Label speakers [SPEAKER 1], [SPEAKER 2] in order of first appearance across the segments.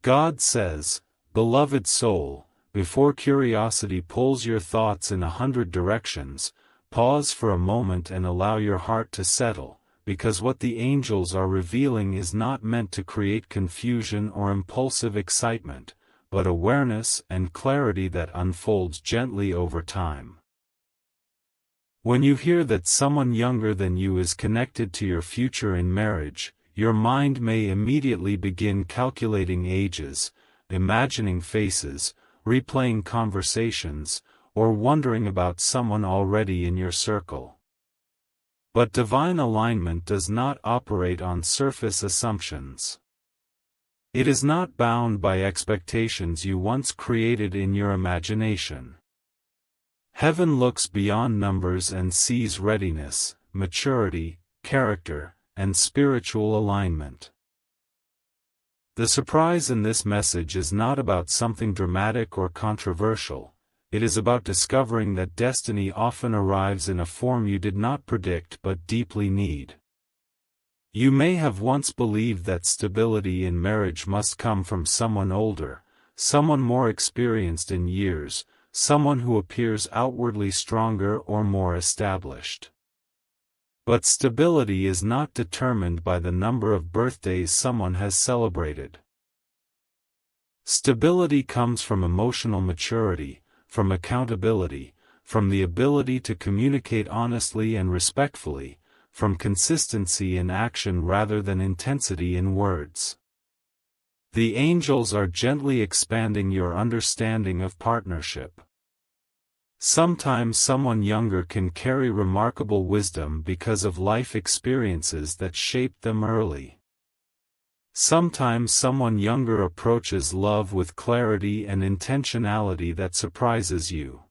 [SPEAKER 1] God says, "Beloved soul, before curiosity pulls your thoughts in 100 directions, pause for a moment and allow your heart to settle, because what the angels are revealing is not meant to create confusion or impulsive excitement, but awareness and clarity that unfolds gently over time." When you hear that someone younger than you is connected to your future in marriage, your mind may immediately begin calculating ages, imagining faces, replaying conversations, or wondering about someone already in your circle. But divine alignment does not operate on surface assumptions. It is not bound by expectations you once created in your imagination. Heaven looks beyond numbers and sees readiness, maturity, character, and spiritual alignment. The surprise in this message is not about something dramatic or controversial. It is about discovering that destiny often arrives in a form you did not predict but deeply need. You may have once believed that stability in marriage must come from someone older, someone more experienced in years, someone who appears outwardly stronger or more established. But stability is not determined by the number of birthdays someone has celebrated. Stability comes from emotional maturity, from accountability, from the ability to communicate honestly and respectfully, from consistency in action rather than intensity in words. The angels are gently expanding your understanding of partnership. Sometimes someone younger can carry remarkable wisdom because of life experiences that shaped them early. Sometimes someone younger approaches love with clarity and intentionality that surprises you.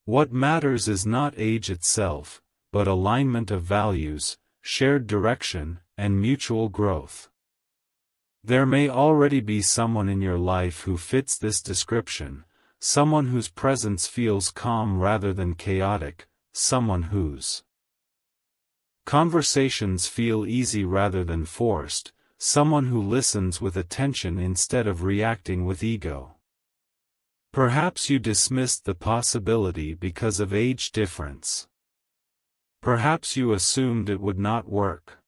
[SPEAKER 1] What matters is not age itself, but alignment of values, shared direction, and mutual growth. There may already be someone in your life who fits this description, someone whose presence feels calm rather than chaotic, someone whose conversations feel easy rather than forced, someone who listens with attention instead of reacting with ego. Perhaps you dismissed the possibility because of age difference. Perhaps you assumed it would not work.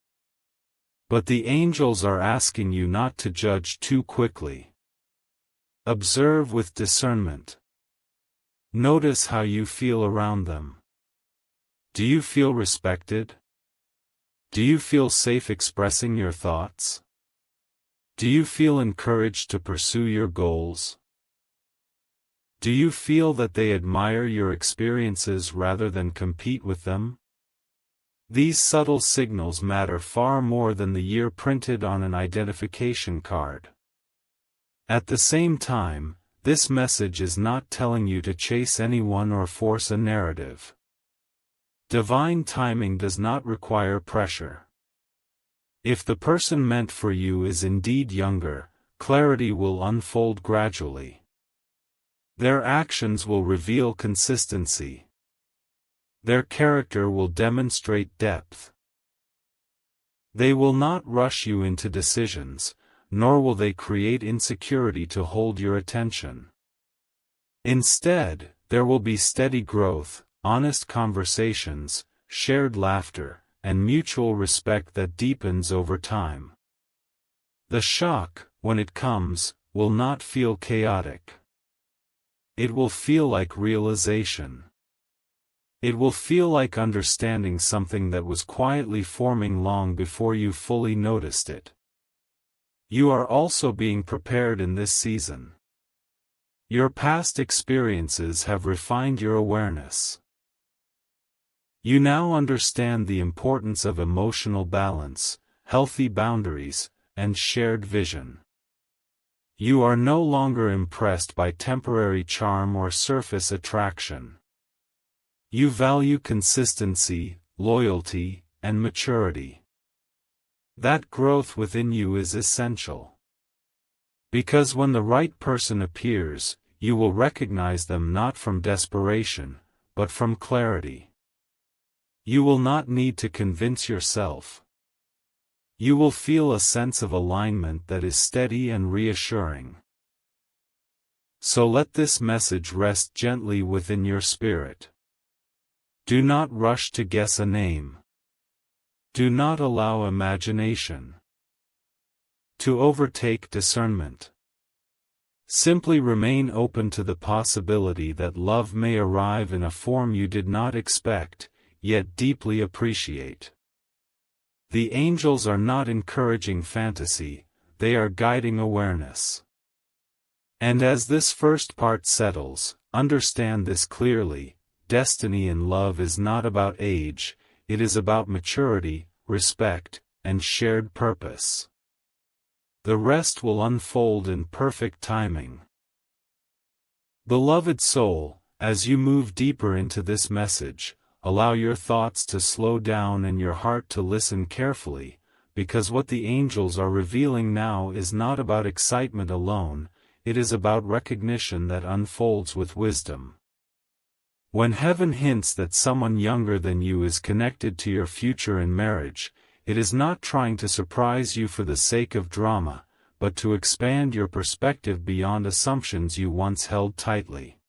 [SPEAKER 1] But the angels are asking you not to judge too quickly. Observe with discernment. Notice how you feel around them. Do you feel respected? Do you feel safe expressing your thoughts? Do you feel encouraged to pursue your goals? Do you feel that they admire your experiences rather than compete with them? These subtle signals matter far more than the year printed on an identification card. At the same time, this message is not telling you to chase anyone or force a narrative. Divine timing does not require pressure. If the person meant for you is indeed younger, clarity will unfold gradually. Their actions will reveal consistency. Their character will demonstrate depth. They will not rush you into decisions, nor will they create insecurity to hold your attention. Instead, there will be steady growth, honest conversations, shared laughter, and mutual respect that deepens over time. The shock, when it comes, will not feel chaotic. It will feel like realization. It will feel like understanding something that was quietly forming long before you fully noticed it. You are also being prepared in this season. Your past experiences have refined your awareness. You now understand the importance of emotional balance, healthy boundaries, and shared vision. You are no longer impressed by temporary charm or surface attraction. You value consistency, loyalty, and maturity. That growth within you is essential. Because when the right person appears, you will recognize them not from desperation, but from clarity. You will not need to convince yourself. You will feel a sense of alignment that is steady and reassuring. So let this message rest gently within your spirit. Do not rush to guess a name. Do not allow imagination to overtake discernment. Simply remain open to the possibility that love may arrive in a form you did not expect, yet deeply appreciate. The angels are not encouraging fantasy, they are guiding awareness. And as this first part settles, understand this clearly: destiny in love is not about age, it is about maturity, respect, and shared purpose. The rest will unfold in perfect timing. Beloved soul, as you move deeper into this message, allow your thoughts to slow down and your heart to listen carefully, because what the angels are revealing now is not about excitement alone, it is about recognition that unfolds with wisdom. When heaven hints that someone younger than you is connected to your future in marriage, it is not trying to surprise you for the sake of drama, but to expand your perspective beyond assumptions you once held tightly.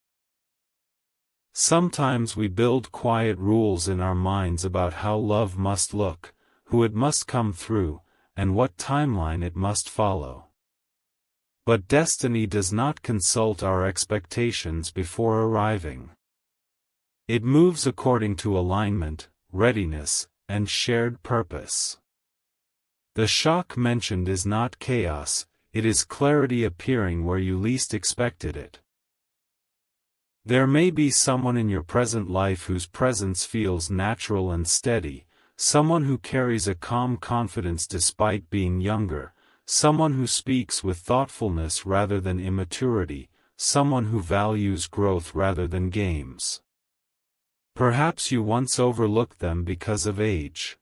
[SPEAKER 1] Sometimes we build quiet rules in our minds about how love must look, who it must come through, and what timeline it must follow. But destiny does not consult our expectations before arriving. It moves according to alignment, readiness, and shared purpose. The shock mentioned is not chaos, it is clarity appearing where you least expected it. There may be someone in your present life whose presence feels natural and steady, someone who carries a calm confidence despite being younger, someone who speaks with thoughtfulness rather than immaturity, someone who values growth rather than games. Perhaps you once overlooked them because of age.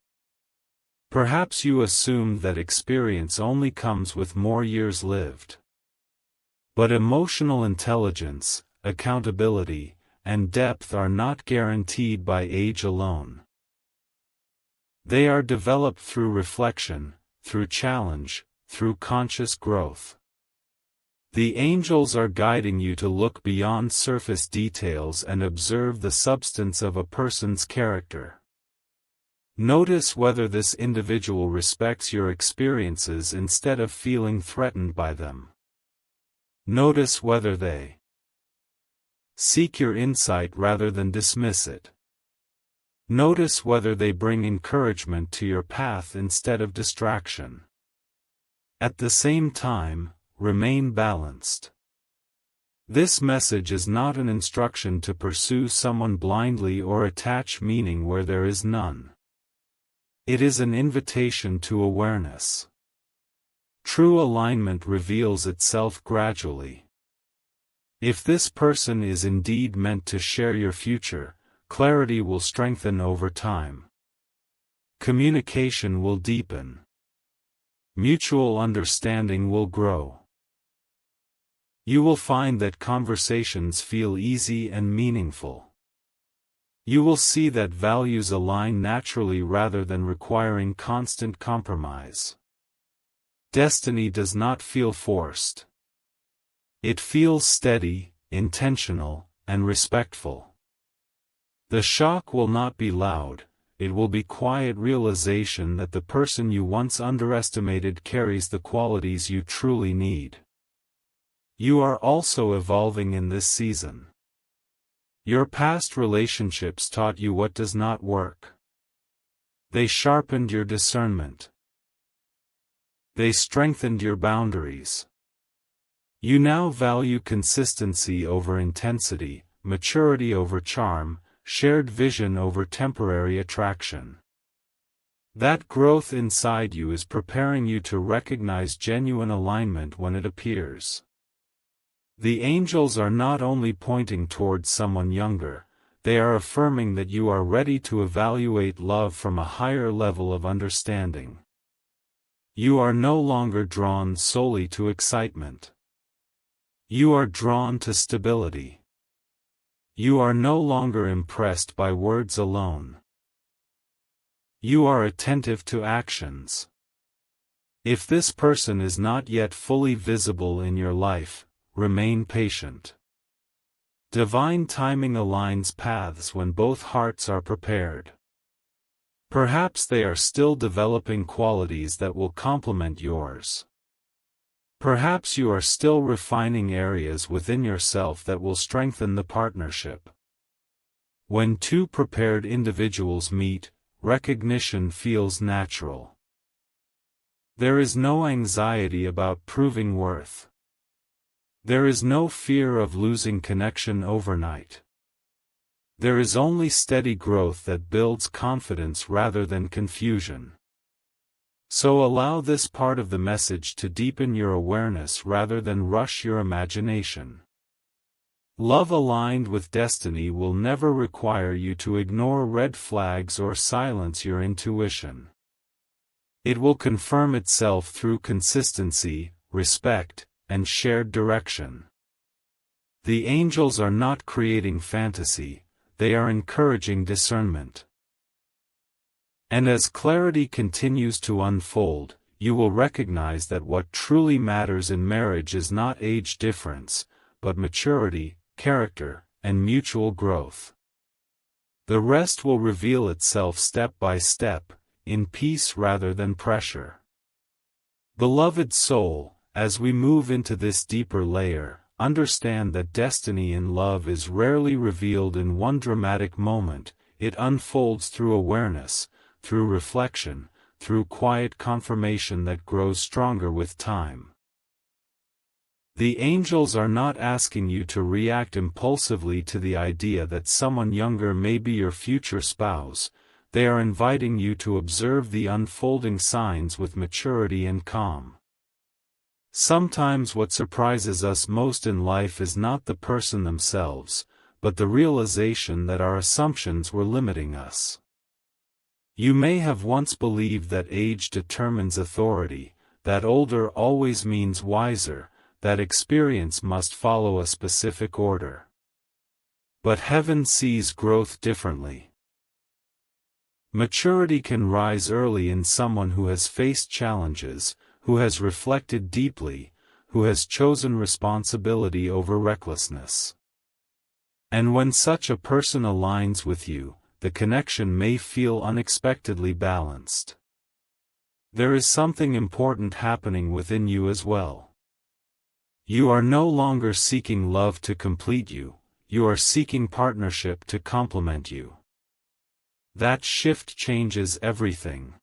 [SPEAKER 1] Perhaps you assumed that experience only comes with more years lived. But emotional intelligence, accountability, and depth are not guaranteed by age alone. They are developed through reflection, through challenge, through conscious growth. The angels are guiding you to look beyond surface details and observe the substance of a person's character. Notice whether this individual respects your experiences instead of feeling threatened by them. Notice whether they seek your insight rather than dismiss it. Notice whether they bring encouragement to your path instead of distraction. At the same time, remain balanced. This message is not an instruction to pursue someone blindly or attach meaning where there is none. It is an invitation to awareness. True alignment reveals itself gradually. If this person is indeed meant to share your future, clarity will strengthen over time. Communication will deepen. Mutual understanding will grow. You will find that conversations feel easy and meaningful. You will see that values align naturally rather than requiring constant compromise. Destiny does not feel forced. It feels steady, intentional, and respectful. The shock will not be loud, it will be quiet realization that the person you once underestimated carries the qualities you truly need. You are also evolving in this season. Your past relationships taught you what does not work. They sharpened your discernment. They strengthened your boundaries. You now value consistency over intensity, maturity over charm, shared vision over temporary attraction. That growth inside you is preparing you to recognize genuine alignment when it appears. The angels are not only pointing towards someone younger, they are affirming that you are ready to evaluate love from a higher level of understanding. You are no longer drawn solely to excitement. You are drawn to stability. You are no longer impressed by words alone. You are attentive to actions. If this person is not yet fully visible in your life, remain patient. Divine timing aligns paths when both hearts are prepared. Perhaps they are still developing qualities that will complement yours. Perhaps you are still refining areas within yourself that will strengthen the partnership. When two prepared individuals meet, recognition feels natural. There is no anxiety about proving worth. There is no fear of losing connection overnight. There is only steady growth that builds confidence rather than confusion. So allow this part of the message to deepen your awareness rather than rush your imagination. Love aligned with destiny will never require you to ignore red flags or silence your intuition. It will confirm itself through consistency, respect, and shared direction. The angels are not creating fantasy, they are encouraging discernment. And as clarity continues to unfold, you will recognize that what truly matters in marriage is not age difference, but maturity, character, and mutual growth. The rest will reveal itself step by step, in peace rather than pressure. Beloved soul, as we move into this deeper layer, understand that destiny in love is rarely revealed in one dramatic moment. It unfolds through awareness, through reflection, through quiet confirmation that grows stronger with time. The angels are not asking you to react impulsively to the idea that someone younger may be your future spouse. They are inviting you to observe the unfolding signs with maturity and calm. Sometimes what surprises us most in life is not the person themselves, but the realization that our assumptions were limiting us. You may have once believed that age determines authority, that older always means wiser, that experience must follow a specific order. But heaven sees growth differently. Maturity can rise early in someone who has faced challenges, who has reflected deeply, who has chosen responsibility over recklessness. And when such a person aligns with you, the connection may feel unexpectedly balanced. There is something important happening within you as well. You are no longer seeking love to complete you, you are seeking partnership to complement you. That shift changes everything.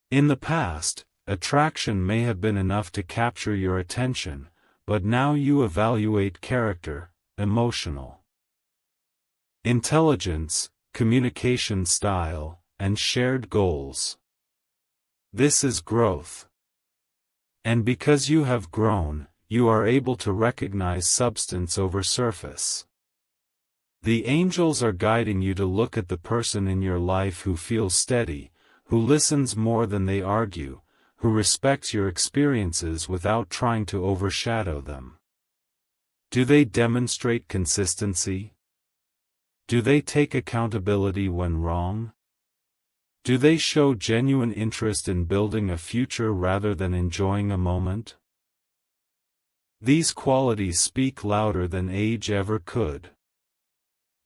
[SPEAKER 1] In the past, attraction may have been enough to capture your attention, but now you evaluate character, emotional intelligence, communication style, and shared goals. This is growth. And because you have grown, you are able to recognize substance over surface. The angels are guiding you to look at the person in your life who feels steady, who listens more than they argue, who respects your experiences without trying to overshadow them. Do they demonstrate consistency? Do they take accountability when wrong? Do they show genuine interest in building a future rather than enjoying a moment? These qualities speak louder than age ever could.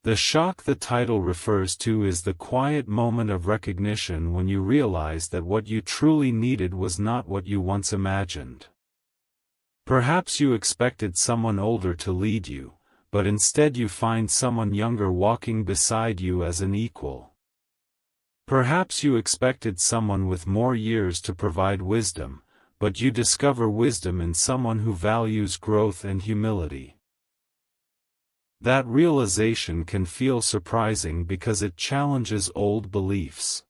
[SPEAKER 1] The shock the title refers to is the quiet moment of recognition when you realize that what you truly needed was not what you once imagined. Perhaps you expected someone older to lead you, but instead you find someone younger walking beside you as an equal. Perhaps you expected someone with more years to provide wisdom, but you discover wisdom in someone who values growth and humility. That realization can feel surprising because it challenges old beliefs.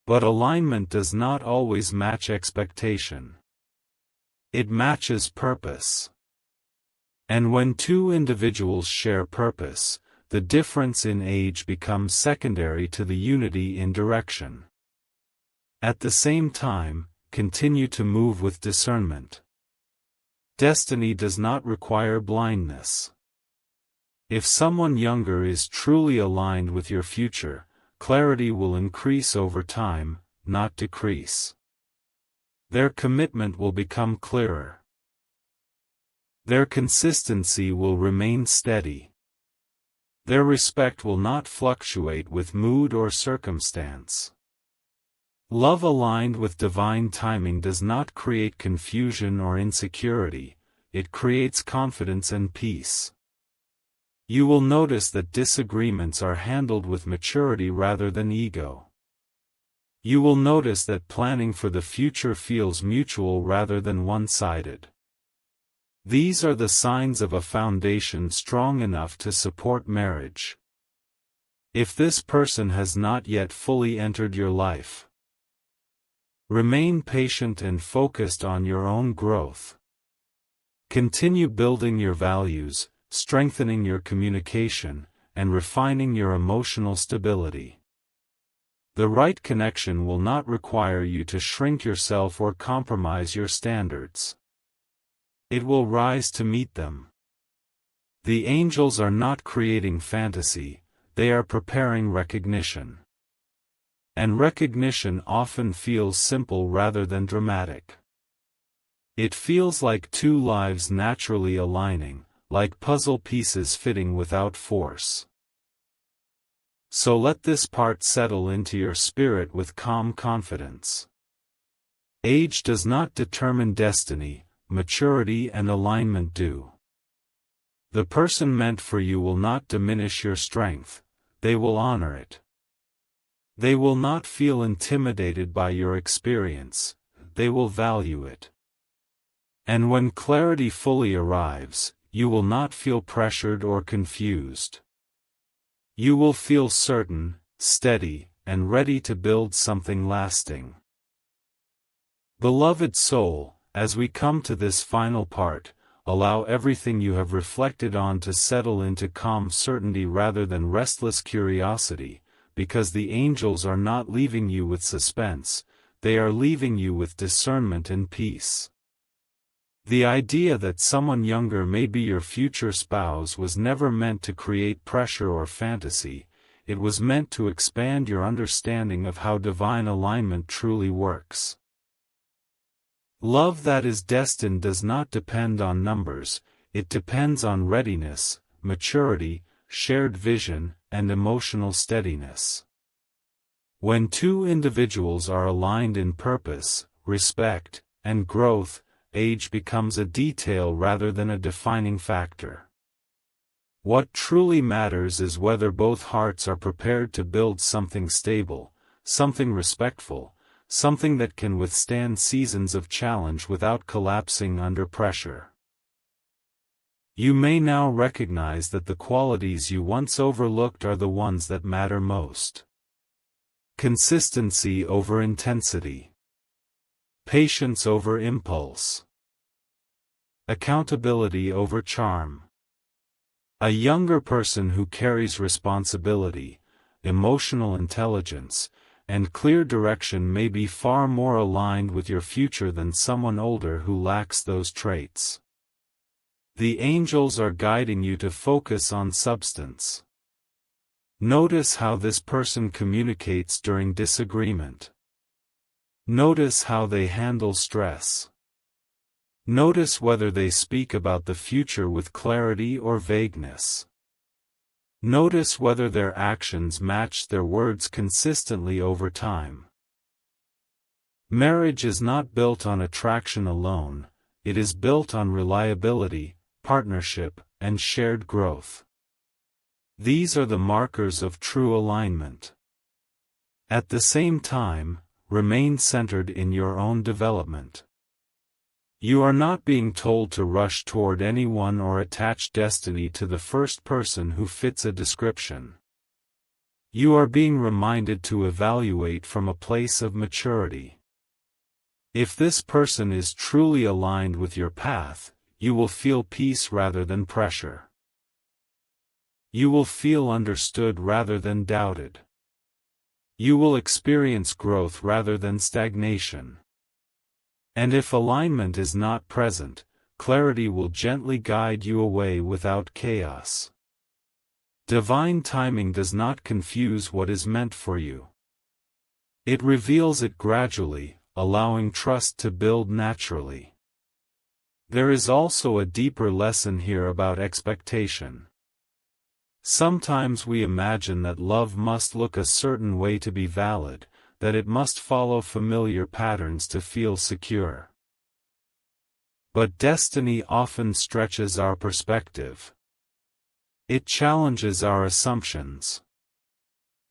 [SPEAKER 1] But alignment does not always match expectation. It matches purpose. And when two individuals share purpose, the difference in age becomes secondary to the unity in direction. At the same time, continue to move with discernment. Destiny does not require blindness. If someone younger is truly aligned with your future, clarity will increase over time, not decrease. Their commitment will become clearer. Their consistency will remain steady. Their respect will not fluctuate with mood or circumstance. Love aligned with divine timing does not create confusion or insecurity, it creates confidence and peace. You will notice that disagreements are handled with maturity rather than ego. You will notice that planning for the future feels mutual rather than one-sided. These are the signs of a foundation strong enough to support marriage. If this person has not yet fully entered your life, remain patient and focused on your own growth. Continue building your values, strengthening your communication, and refining your emotional stability. The right connection will not require you to shrink yourself or compromise your standards. It will rise to meet them. The angels are not creating fantasy, they are preparing recognition. And recognition often feels simple rather than dramatic. It feels like two lives naturally aligning, like puzzle pieces fitting without force. So let this part settle into your spirit with calm confidence. Age does not determine destiny, maturity and alignment do. The person meant for you will not diminish your strength, they will honor it. They will not feel intimidated by your experience, they will value it. And when clarity fully arrives, you will not feel pressured or confused. You will feel certain, steady, and ready to build something lasting. Beloved soul, as we come to this final part, allow everything you have reflected on to settle into calm certainty rather than restless curiosity, because the angels are not leaving you with suspense, they are leaving you with discernment and peace. The idea that someone younger may be your future spouse was never meant to create pressure or fantasy, it was meant to expand your understanding of how divine alignment truly works. Love that is destined does not depend on numbers, it depends on readiness, maturity, shared vision, and emotional steadiness. When two individuals are aligned in purpose, respect, and growth, age becomes a detail rather than a defining factor. What truly matters is whether both hearts are prepared to build something stable, something respectful, something that can withstand seasons of challenge without collapsing under pressure. You may now recognize that the qualities you once overlooked are the ones that matter most. Consistency over intensity. Patience over impulse. Accountability over charm. A younger person who carries responsibility, emotional intelligence, and clear direction may be far more aligned with your future than someone older who lacks those traits. The angels are guiding you to focus on substance. Notice how this person communicates during disagreement. Notice how they handle stress. Notice whether they speak about the future with clarity or vagueness. Notice whether their actions match their words consistently over time. Marriage is not built on attraction alone, it is built on reliability, partnership, and shared growth. These are the markers of true alignment. At the same time, remain centered in your own development. You are not being told to rush toward anyone or attach destiny to the first person who fits a description. You are being reminded to evaluate from a place of maturity. If this person is truly aligned with your path, you will feel peace rather than pressure. You will feel understood rather than doubted. You will experience growth rather than stagnation. And if alignment is not present, clarity will gently guide you away without chaos. Divine timing does not confuse what is meant for you. It reveals it gradually, allowing trust to build naturally. There is also a deeper lesson here about expectation. Sometimes we imagine that love must look a certain way to be valid, that it must follow familiar patterns to feel secure. But destiny often stretches our perspective. It challenges our assumptions.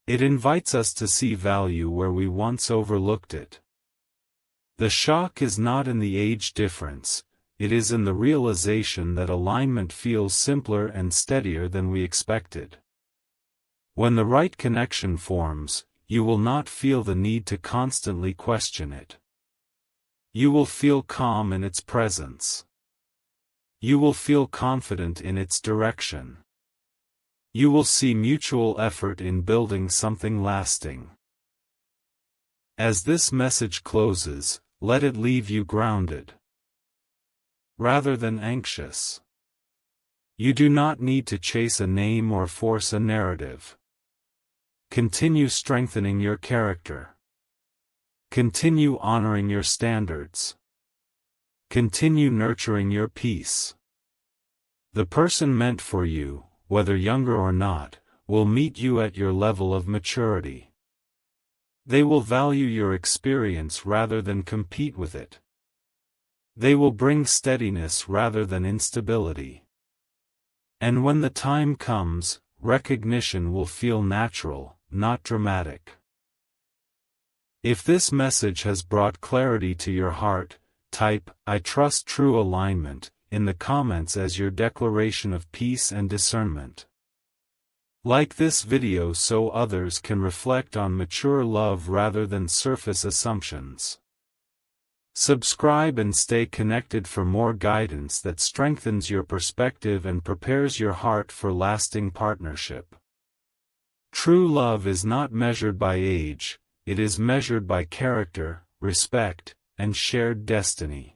[SPEAKER 1] It invites us to see value where we once overlooked it. The shock is not in the age difference, it is in the realization that alignment feels simpler and steadier than we expected. When the right connection forms, you will not feel the need to constantly question it. You will feel calm in its presence. You will feel confident in its direction. You will see mutual effort in building something lasting. As this message closes, let it leave you grounded, rather than anxious. You do not need to chase a name or force a narrative. Continue strengthening your character. Continue honoring your standards. Continue nurturing your peace. The person meant for you, whether younger or not, will meet you at your level of maturity. They will value your experience rather than compete with it. They will bring steadiness rather than instability. And when the time comes, recognition will feel natural, not dramatic. If this message has brought clarity to your heart, type, "I trust true alignment," in the comments as your declaration of peace and discernment. Like this video so others can reflect on mature love rather than surface assumptions. Subscribe and stay connected for more guidance that strengthens your perspective and prepares your heart for lasting partnership. True love is not measured by age, it is measured by character, respect, and shared destiny.